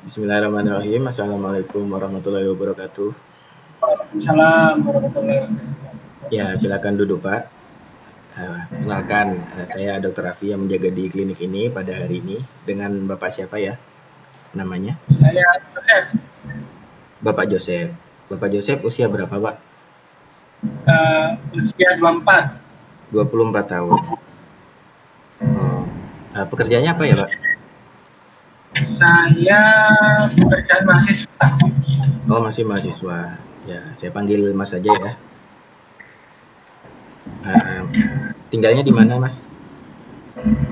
Bismillahirrahmanirrahim. Assalamualaikum warahmatullahi wabarakatuh. Waalaikumsalam warahmatullahi wabarakatuh. Ya, silakan duduk, Pak. Kenalkan, saya Dr. Raffi yang menjaga di klinik ini pada hari ini. Dengan Bapak siapa ya namanya? Saya Joseph, Bapak Joseph. Bapak Joseph usia berapa, Pak? usia 24. 24 tahun. Oh, pekerjaannya apa ya, Pak? Saya pekerjaan mahasiswa. Oh, masih mahasiswa. Ya, saya panggil Mas saja ya. Tinggalnya di mana, Mas?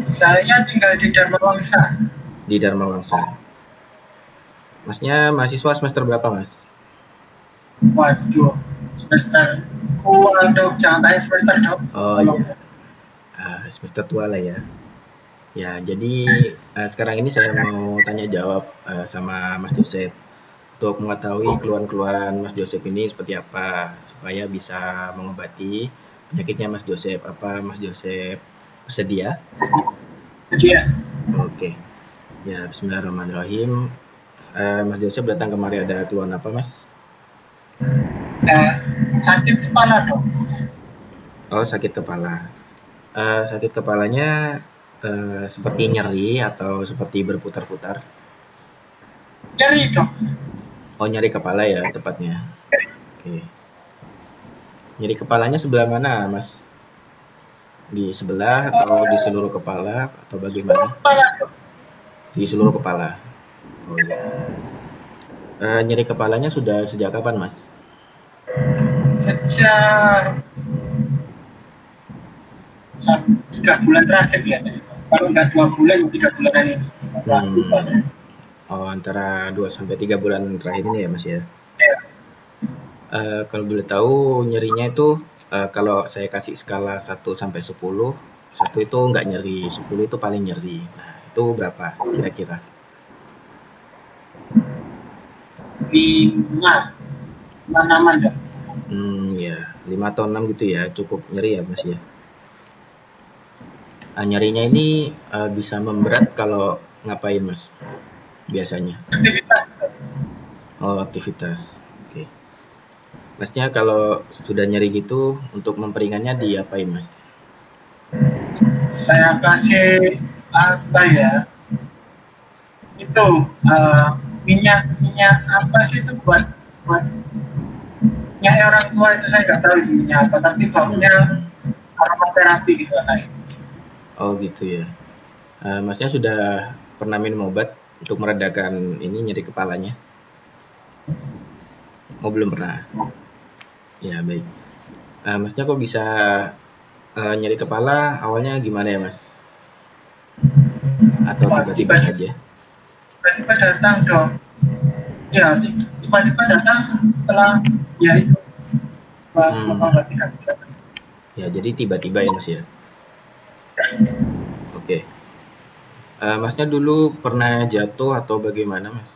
Saya tinggal di Dharma Wangsa. Di Dharma Wangsa. Masnya mahasiswa semester berapa, Mas? Waduh, semester dok, jangan tanya semester dok. Oh iya, semester tua lah ya. Ya, jadi sekarang ini saya mau tanya jawab sama Mas Joseph untuk mengetahui keluhan-keluhan Mas Joseph ini seperti apa supaya bisa mengobati penyakitnya Mas Joseph. Apa Mas Joseph bersedia? Iya. Oke. Ya, Bismillahirrahmanirrahim. Mas Joseph datang kemari ada keluhan apa, Mas? Sakit kepala dok. Oh, sakit kepala. Sakit kepalanya seperti nyeri atau seperti berputar-putar? Nyeri dok. Oh, nyeri kepala ya tepatnya. Oke. Nyeri kepalanya sebelah mana, Mas? Di sebelah atau di seluruh kepala atau bagaimana? Kepala dok. Di seluruh kepala. Oh iya. Nyeri kepalanya sudah sejak kapan, Mas? Sejak 3 bulan terakhir ya. Kalau nggak 2 bulan, 3 bulan ini. Oh, antara 2 sampai 3 bulan terakhir ini ya, Mas ya? Ya. Kalau boleh tahu nyerinya itu kalau saya kasih skala 1 sampai 10, 1 itu nggak nyeri, 10 itu paling nyeri. Nah, itu berapa kira-kira? 5 6 ya. Ya, 5 atau 6 gitu ya, cukup nyeri ya, Mas ya. Nyerinya ini bisa memberat kalau ngapain, Mas? Biasanya. Aktivitas. Oh, aktivitas. Oke. Masnya kalau sudah nyeri gitu, untuk memperingannya diapain, Mas? Saya kasih apa ya? Itu minyak apa sih itu buat minyak orang tua itu saya nggak tahu itu minyak apa, tapi baunya aromaterapi gitu kayak. Oh gitu ya. Masnya sudah pernah minum obat untuk meredakan ini nyeri kepalanya? Oh belum pernah. Ya baik. Masnya kok bisa nyeri kepala awalnya gimana ya, Mas? Atau tiba-tiba saja? Tiba-tiba datang dong. Ya, tiba-tiba datang setelah ya itu. Ya, jadi tiba-tiba ya, Mas ya. Oke. Masnya dulu pernah jatuh atau bagaimana, Mas?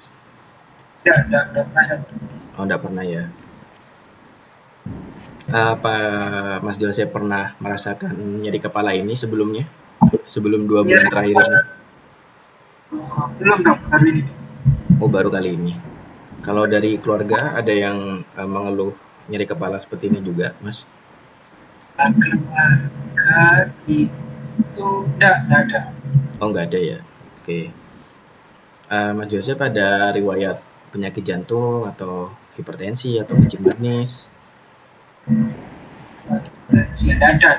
Enggak pernah. Oh, enggak pernah ya. Apa Mas Joseph pernah merasakan nyeri kepala ini sebelumnya? Sebelum 2 bulan terakhir ini? Belum dong, baru ini. Oh, baru kali ini. Kalau dari keluarga ada yang mengeluh nyeri kepala seperti ini juga, Mas? Keluarga itu enggak ada. Oh, enggak ada ya. Oke. Mas Joseph ada riwayat penyakit jantung atau hipertensi atau kencing manis? Ada.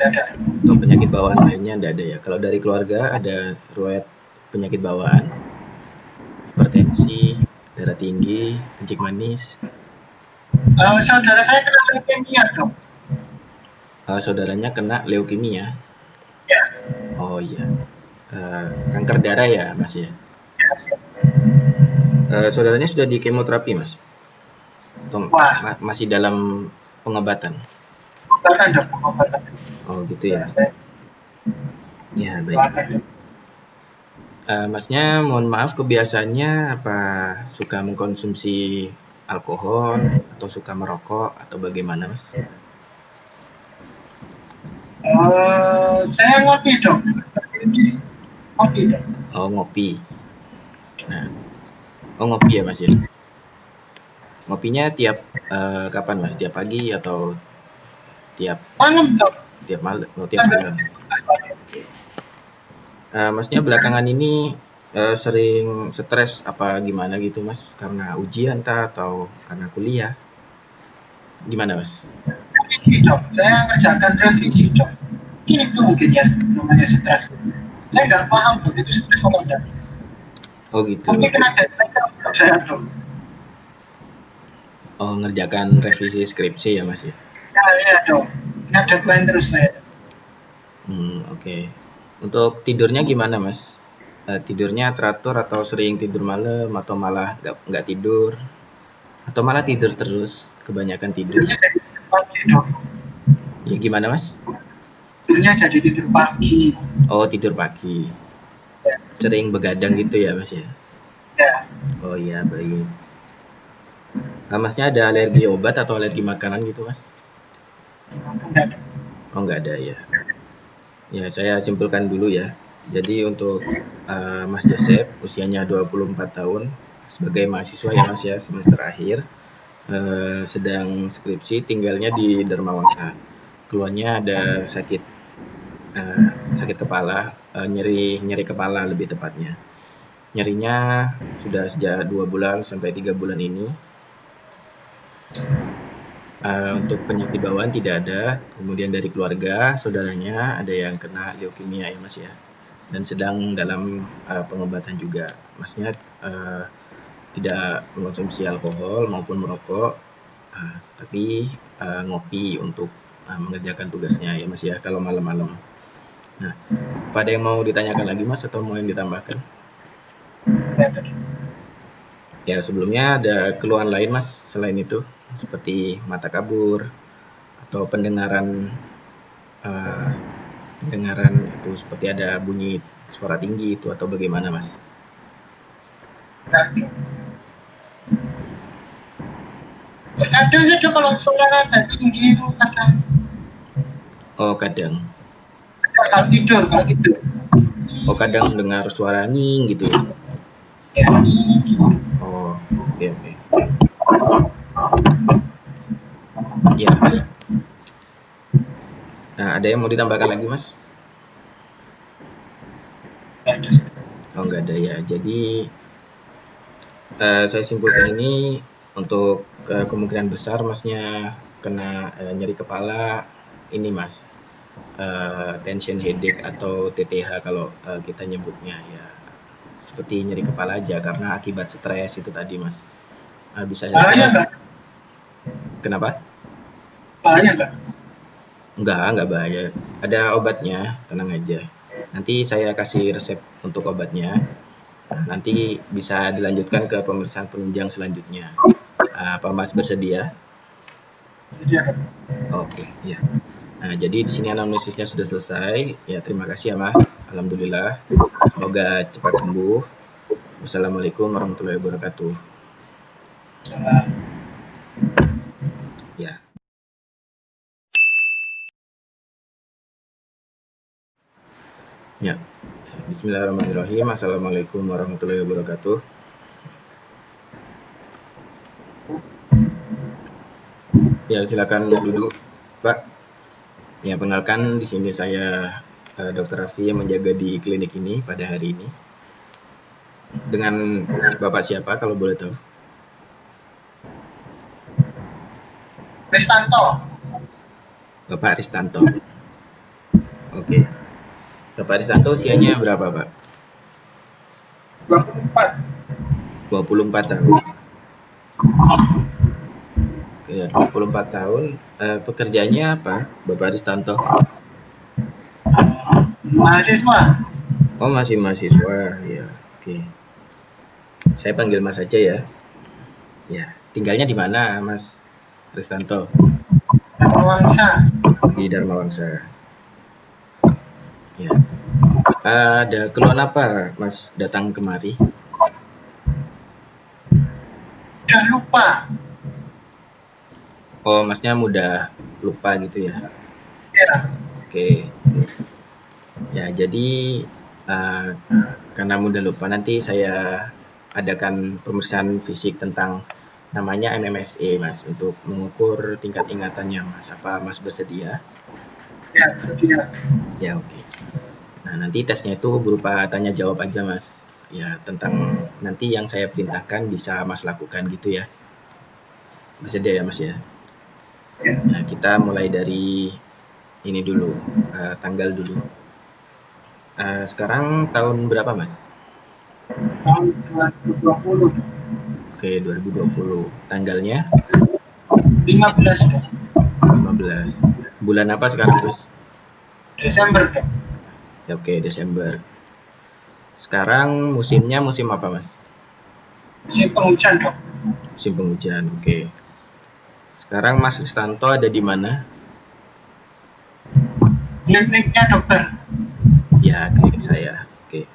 Atau penyakit bawaan lainnya enggak ada ya. Kalau dari keluarga ada riwayat penyakit bawaan, hipertensi, darah tinggi, kencing manis? Saudara saya kena leukemia dong. Saudaranya kena leukemia? Ya. Oh iya. Kanker darah ya, Mas ya? Saudaranya sudah di kemoterapi, Mas? Atau masih dalam pengobatan? Pengobatan. Oh gitu ya. Ya baik. Masnya mohon maaf kebiasaannya apa suka mengkonsumsi alkohol atau suka merokok atau bagaimana, Mas? Saya ngopi dong. Oh ngopi. Nah, Oh, ngopi ya Mas ya. Ngopinya tiap kapan Mas? Tiap pagi atau tiap Malam dong. tiap malam? Oh, tiap Sampai malam. Oke. Masnya belakangan ini sering stres apa gimana gitu Mas? Karena ujian atau karena kuliah? Gimana Mas? revisi dong. Saya ngerjakan revisi dong. Ini tuh mungkin ya namanya stres. Saya nggak paham tuh itu stres atau enggak. Oh gitu. Tapi kena deadline kan saya dong. Oh, ngerjakan revisi skripsi ya Mas ya? Ya, iya dong. Kena deadline terus saya. Oke. Untuk tidurnya gimana Mas? Tidurnya teratur atau sering tidur malam atau malah nggak tidur? Atau malah tidur terus, kebanyakan tidur? Tidurnya jadi tidur pagi dong. Ya gimana Mas? Tidurnya jadi tidur pagi. Oh, tidur pagi. Ya, Sering begadang gitu ya Mas ya? ya. Oh iya, baik. Masnya ada alergi obat atau alergi makanan gitu Mas? Enggak dong. Oh nggak ada ya. Ya saya simpulkan dulu ya. Jadi untuk Mas Joseph usianya 24 tahun sebagai mahasiswa ya Mas ya, semester akhir, sedang skripsi, tinggalnya di Dharma Wangsa. Keluarnya ada sakit kepala, nyeri kepala lebih tepatnya. Nyerinya sudah sejak 2 bulan sampai 3 bulan ini. Untuk penyakit bawaan tidak ada. Kemudian dari keluarga, saudaranya ada yang kena leukemia ya Mas ya. Dan sedang dalam pengobatan juga. Masnya tidak mengkonsumsi alkohol maupun merokok, tapi ngopi untuk mengerjakan tugasnya ya Mas ya kalau malam-malam. Nah, pada yang mau ditanyakan lagi Mas atau mau yang ditambahkan? Ya, dong. Ya sebelumnya ada keluhan lain Mas selain itu seperti mata kabur atau eh, pendengaran itu seperti ada bunyi suara tinggi itu atau bagaimana Mas? Enggak dong. Kadang itu kalau suara ada tinggi itu kadang Oh kadang. kalau tidur, kalau tidur. Oh kadang dengar suara nying gitu ya. Ya, Oh oke oke. Ya baik. Nah ada yang mau ditambahkan lagi Mas? ya, ada. Oh nggak ada ya. Jadi saya simpulkan ini untuk kemungkinan besar Masnya kena nyeri kepala ini Mas. Tension headache atau TTH kalau kita nyebutnya ya. Seperti nyeri kepala aja karena akibat stres itu tadi Mas. Bisa Bahaya stres. enggak? Kenapa? Bahaya enggak? Enggak bahaya. Ada obatnya, tenang aja. Nanti saya kasih resep untuk obatnya. Nah, nanti bisa dilanjutkan ke pemeriksaan penunjang selanjutnya. Apa Mas bersedia? Jadi ada. Oke, ya. Nah, jadi di sini anamnesisnya sudah selesai. Ya, terima kasih ya Mas. Alhamdulillah. Semoga cepat sembuh. Wassalamualaikum warahmatullahi wabarakatuh. Ya. Ya. Bismillahirrahmanirrahim. Assalamualaikum warahmatullahi wabarakatuh. Ya, silakan duduk, Pak. Ya, perkenalkan di sini saya Dr. Raffi yang menjaga di klinik ini pada hari ini. Dengan Bapak siapa kalau boleh tahu? Kristanto, Bapak Aristanto. Oke. Bapak Aristanto usianya berapa, Pak? 24. 24 tahun. Oke, 24 tahun. Pekerjaannya apa, Bapak Aristanto? Mahasiswa. Oh, masih mahasiswa. Ya, oke. Saya panggil Mas aja ya. Ya, tinggalnya di mana, Mas Aristanto? Wangsa. Di Dharma Wangsa. Ya. Ada keluhan apa, Mas datang kemari? Udah lupa. Oh, Masnya mudah lupa gitu ya? Ya, Oke. Ya, jadi karena mudah lupa nanti saya adakan pemeriksaan fisik tentang namanya MMSE, Mas, untuk mengukur tingkat ingatannya, Mas. Apa Mas bersedia? Ya, sedia. Ya, oke. Nah, nanti tesnya itu berupa tanya jawab aja, Mas. Ya, tentang nanti yang saya perintahkan bisa Mas lakukan gitu ya. Bersedia ya, Mas ya? Ya, Nah, kita mulai dari ini dulu, tanggal dulu. Sekarang tahun berapa, Mas? tahun 2020. Oke, 2020. Tanggalnya 15 dok. 15. Bulan apa sekarang, Gus? Desember dok. Ya, oke, Desember. Sekarang musimnya musim apa, Mas? Musim penghujan dok. Musim penghujan, oke. Sekarang Mas Ristanto ada di mana? Kliniknya dokter. Ya, klinik saya. Oke.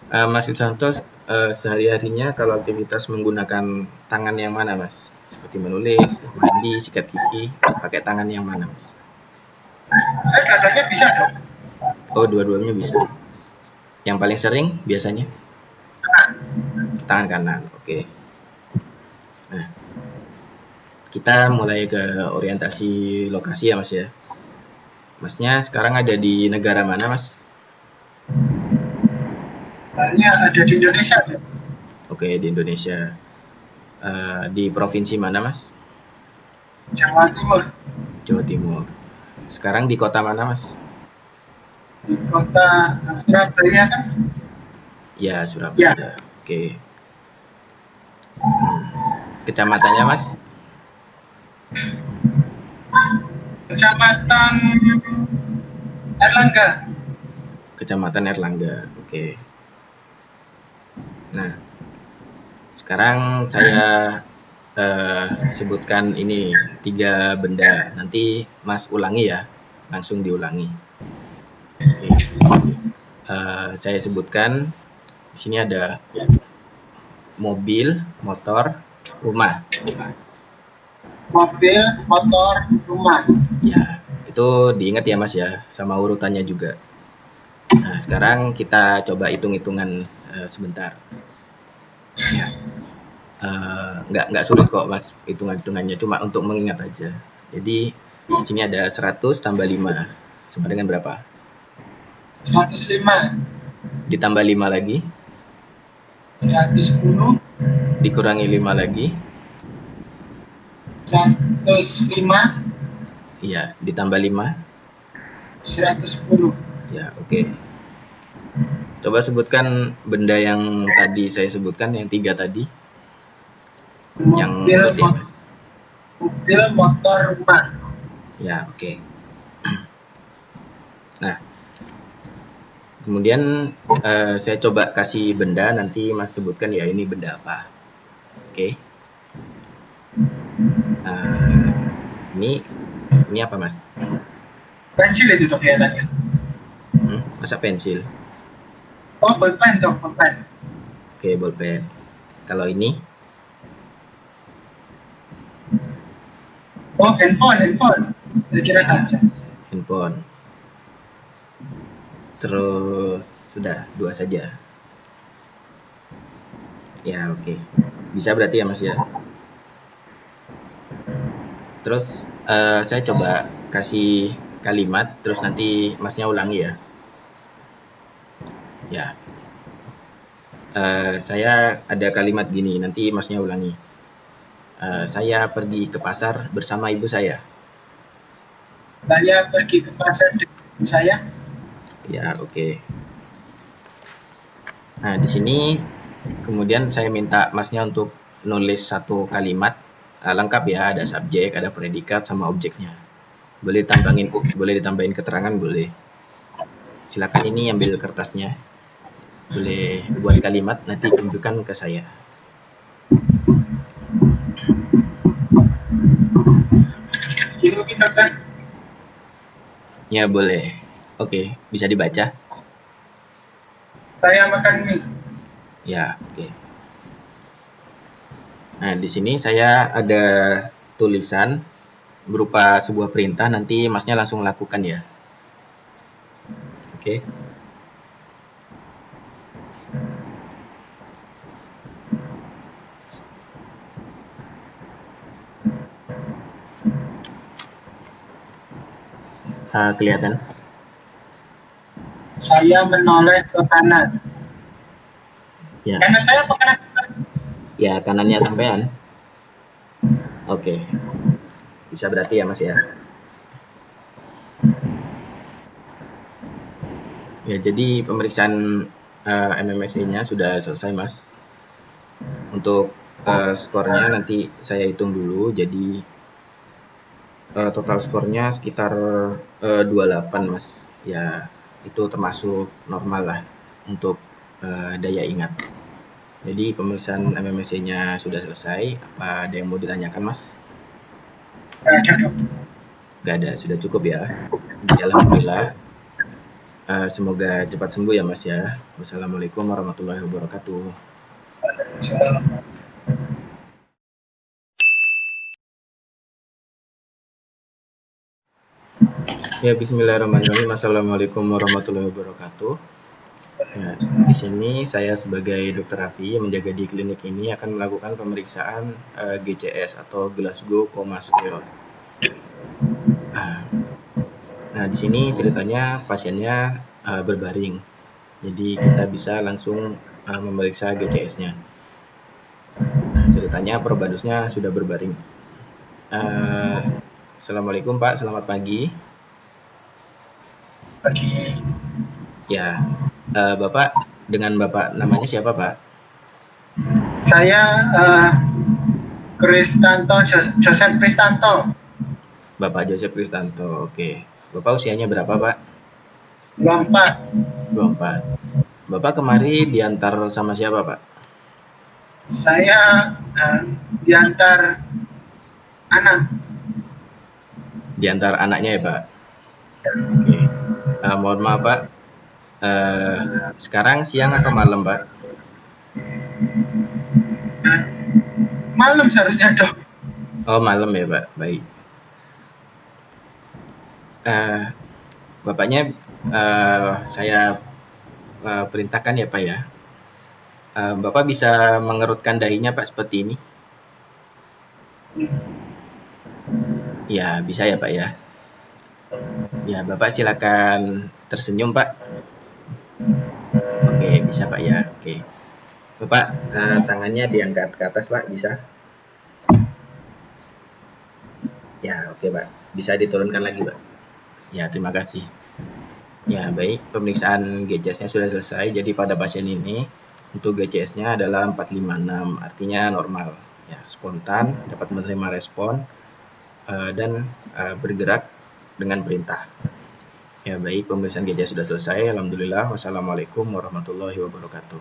Mas Ristanto sehari-harinya kalau aktivitas menggunakan tangan yang mana, Mas? Seperti menulis, mandi, sikat gigi, pakai tangan yang mana, Mas? Saya dua-duanya bisa dok. Oh, dua-duanya bisa. Yang paling sering biasanya? Tangan kanan, oke. Nah, kita mulai ke orientasi lokasi ya, Mas ya. Masnya sekarang ada di negara mana, Mas? Soalnya ada di Indonesia dok. Oke, di Indonesia. Di provinsi mana, Mas? Jawa Timur. Jawa Timur. Sekarang di kota mana, Mas? Di kota Surabaya kan. Ya, Surabaya. Oke. Kecamatannya, Mas? Kecamatan Erlangga. Kecamatan Erlangga. Oke. Nah, sekarang saya sebutkan ini 3 benda. Nanti Mas ulangi ya, langsung diulangi. Oke. Saya sebutkan di sini ada mobil, motor, rumah. Mobil, motor, rumah. Ya, itu diingat ya Mas ya, sama urutannya juga. Nah, sekarang kita coba hitung-hitungan sebentar. Ya. Nggak sulit kok Mas hitungan-hitungannya, cuma untuk mengingat aja. Jadi di sini ada 100 tambah 5 sama dengan berapa? 105. Ditambah 5 lagi, 110. dikurangi 5 lagi, 105. iya, ditambah 5, 110. ya oke. Coba sebutkan benda yang tadi saya sebutkan, yang 3 tadi. Yang urut ya Mas. Mobil, motor, rumah. Ya, oke. Nah, kemudian saya coba kasih benda, nanti Mas sebutkan ya ini benda apa. Oke. Ini apa Mas? Pensil itu dok kelihatannya. Masa pensil? Oh, bolpen dok, bolpen. Oke, bolpen. Kalau ini? Oh, handphone. Kira-kira aja. Handphone. Terus sudah 2 saja. Ya, oke. Bisa berarti ya Mas ya. Terus saya coba kasih kalimat, terus nanti Masnya ulangi ya. Ya. Saya ada kalimat gini, nanti Masnya ulangi. Saya pergi ke pasar bersama ibu saya. Saya pergi ke pasar dengan ibu saya. Ya, oke. Nah, di sini kemudian saya minta Masnya untuk nulis satu kalimat lengkap ya, ada subjek, ada predikat sama objeknya. Boleh ditambahin keterangan boleh. Silakan ini ambil kertasnya. Boleh buat kalimat, nanti tunjukkan ke saya. Gitu kita kan. Ya boleh. Oke, bisa dibaca? Saya makan mie. Ya, oke. Nah, di sini saya ada tulisan berupa sebuah perintah, nanti Masnya langsung lakukan ya. Oke. kelihatan? Saya menoleh ke kanan. Ya, Kanan saya apa kanan? ya kanannya sampean. Oke, bisa berarti ya Mas ya. Ya, jadi pemeriksaan MMSE-nya sudah selesai Mas. Untuk skornya nanti saya hitung dulu. Jadi total skornya sekitar 28 Mas. Ya, itu termasuk normal lah untuk daya ingat. Jadi pemeriksaan MMSE-nya sudah selesai. Apa ada yang mau ditanyakan Mas? Ada dok. Gak ada, sudah cukup ya. Jadi, alhamdulillah. Semoga cepat sembuh ya Mas ya. Wassalamualaikum warahmatullahi wabarakatuh. Ya, bismillahirrahmanirrahim. Assalamualaikum warahmatullahi wabarakatuh. Ya, di sini saya sebagai Dr. Raffi yang menjaga di klinik ini akan melakukan pemeriksaan GCS atau Glasgow Coma Scale. Nah, di sini ceritanya pasiennya berbaring. Jadi kita bisa langsung memeriksa GCS-nya. Nah, ceritanya probandusnya sudah berbaring. Assalamualaikum Pak, selamat pagi. Pagi. Ya, Bapak dengan Bapak namanya siapa Pak? Saya Kristanto, Joseph Kristanto. Bapak Joseph Kristanto, oke. Bapak usianya berapa Pak? 24. 24. Bapak kemari diantar sama siapa Pak? Saya diantar anak. Diantar anaknya ya Pak? Oke. Mohon maaf Pak, sekarang siang atau malam Pak? Malam seharusnya dok. Oh malam ya Pak, baik. Bapaknya saya perintahkan ya Pak ya. Bapak bisa mengerutkan dahinya Pak seperti ini? Ya bisa ya Pak ya. Ya Bapak silakan tersenyum Pak. Oke bisa Pak ya. Oke. Bapak tangannya diangkat ke atas Pak, bisa? Ya oke Pak. Bisa diturunkan lagi Pak. Ya terima kasih. Ya baik, pemeriksaan GCS-nya sudah selesai. Jadi pada pasien ini untuk GCS-nya adalah 456, artinya normal. Ya, spontan, dapat menerima respon dan bergerak dengan perintah. Ya baik, pemeriksaan GCS sudah selesai. Alhamdulillah. Wassalamualaikum warahmatullahi wabarakatuh.